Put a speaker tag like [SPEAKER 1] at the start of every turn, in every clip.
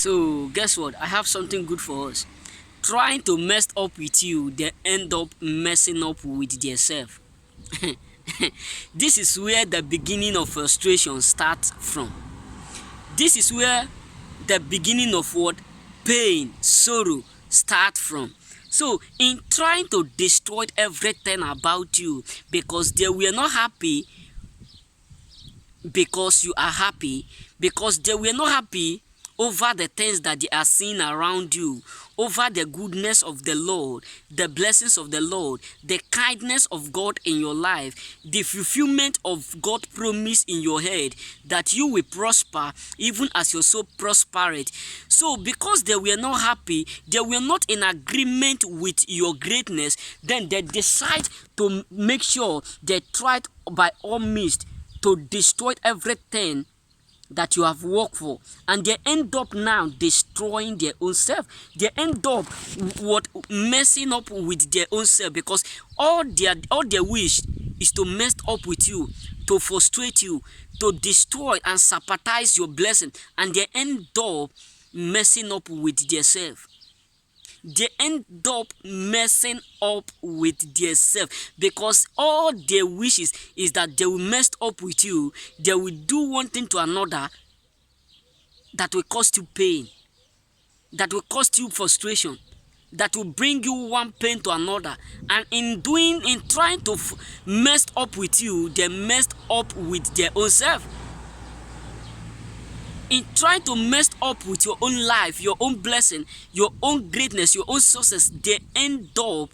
[SPEAKER 1] So guess what? I have something good for us. Trying to mess up with you, they end up messing up with themselves. This is where the beginning of frustration starts from. This is where the beginning of what? Pain, sorrow start from. So in trying to destroy everything about you because they were not happy because you are happy, because they were not happy over the things that they are seeing around you, over the goodness of the Lord, the blessings of the Lord, the kindness of God in your life, the fulfillment of God's promise in your head that you will prosper even as your soul prospereth. So because they were not happy, they were not in agreement with your greatness, then they decide to make sure they tried by all means to destroy everything that you have worked for, and they end up now destroying their own self. They end up messing up with their own self, because all their wish is to mess up with you, to frustrate you, to destroy and sabotage your blessing, and they end up messing up with their self. They end up messing up with themselves, because all their wishes is that they will mess up with you. They will do one thing to another that will cause you pain, that will cause you frustration, that will bring you one pain to another. And in trying to mess up with you, they messed up with their own self. In trying to mess up with your own life, your own blessing, your own greatness, your own success, they end up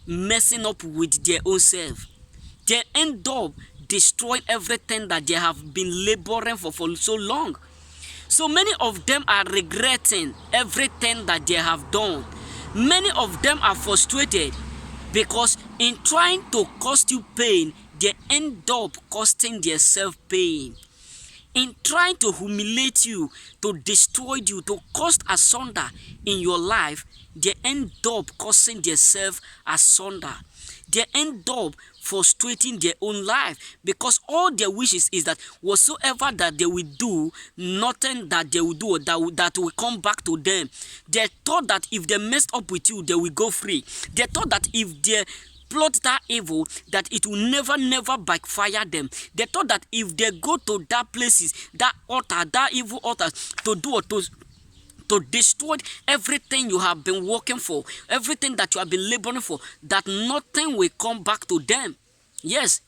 [SPEAKER 1] messing up with their own self. They end up destroying everything that they have been laboring for so long. So many of them are regretting everything that they have done. Many of them are frustrated because in trying to cause you pain, they end up causing themselves pain. In trying to humiliate you, to destroy you, to cause asunder in your life, they end up causing themselves asunder. They end up frustrating their own life, because all their wishes is that whatsoever that they will do, nothing that they will do that will come back to them. They thought that if they messed up with you, they will go free. They thought that if they plot that evil, that it will never backfire them. They thought that if they go to that places, that altar, that evil altar, to do or to destroy everything you have been working for, everything that you have been laboring for, that nothing will come back to them. Yes,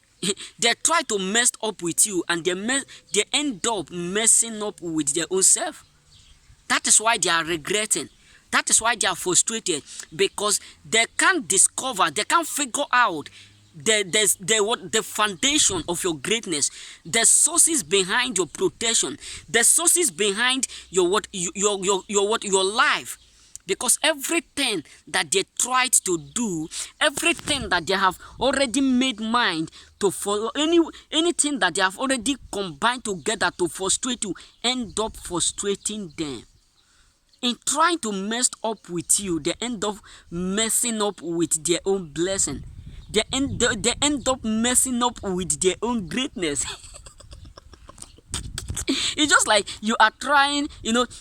[SPEAKER 1] they try to mess up with you, and they end up messing up with their own self. That is why they are regretting. That is why they are frustrated, because they can't discover, they can't figure out the foundation of your greatness, the sources behind your protection, the sources behind your life. Because everything that they tried to do, everything that they have already made mind to follow, anything that they have already combined together to frustrate you, end up frustrating them. In trying to mess up with you, they end up messing up with their own blessing. They end up messing up with their own greatness. It's just like you are trying,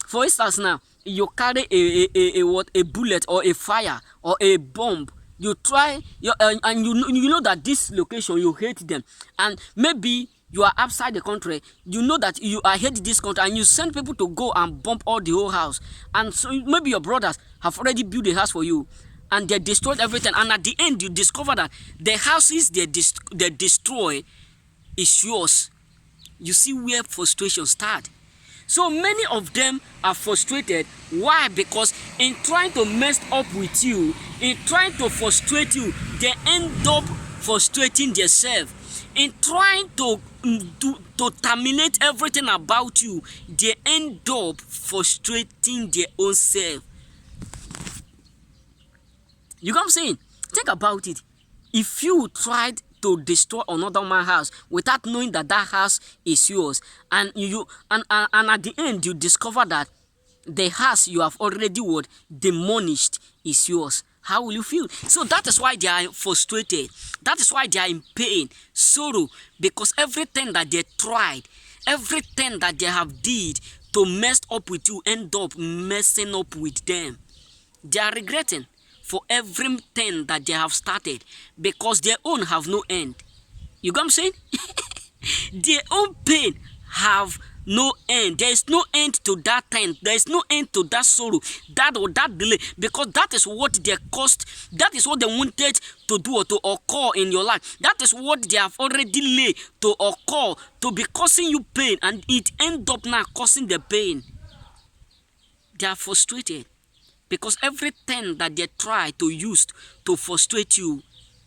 [SPEAKER 1] for instance now, you carry a bullet or a fire or a bomb. You try, and you know that this location, you hate them. And maybe you are outside the country, you know that you are hate this country, and you send people to go and bomb all the whole house. And so maybe your brothers have already built a house for you, and they destroyed everything. And at the end, you discover that the houses they destroy is yours. You see where frustration starts. So many of them are frustrated. Why? Because in trying to mess up with you, in trying to frustrate you, they end up frustrating themselves. In trying to terminate everything about you, they end up frustrating their own self. You know what I'm saying? Think about it. If you tried to destroy another man's house without knowing that that house is yours, and at the end you discover that the house you have already demolished is yours, how will you feel? So that is why they are frustrated. That is why they are in pain, sorrow, because everything that they tried, everything that they have did to mess up with you end up messing up with them. They are regretting for everything that they have started because their own have no end. You get what I'm saying? Their own pain have no end. There is no end to that time. There is no end to that sorrow, that or that delay, because that is what they caused. That is what they wanted to do or to occur in your life. That is what they have already laid to occur, to be causing you pain, and it end up now causing the pain. They are frustrated because everything that they try to use to frustrate you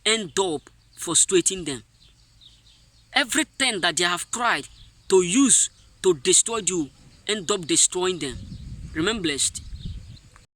[SPEAKER 1] end up frustrating them. Everything that they have tried to use to destroy you end up destroying them. Remain blessed.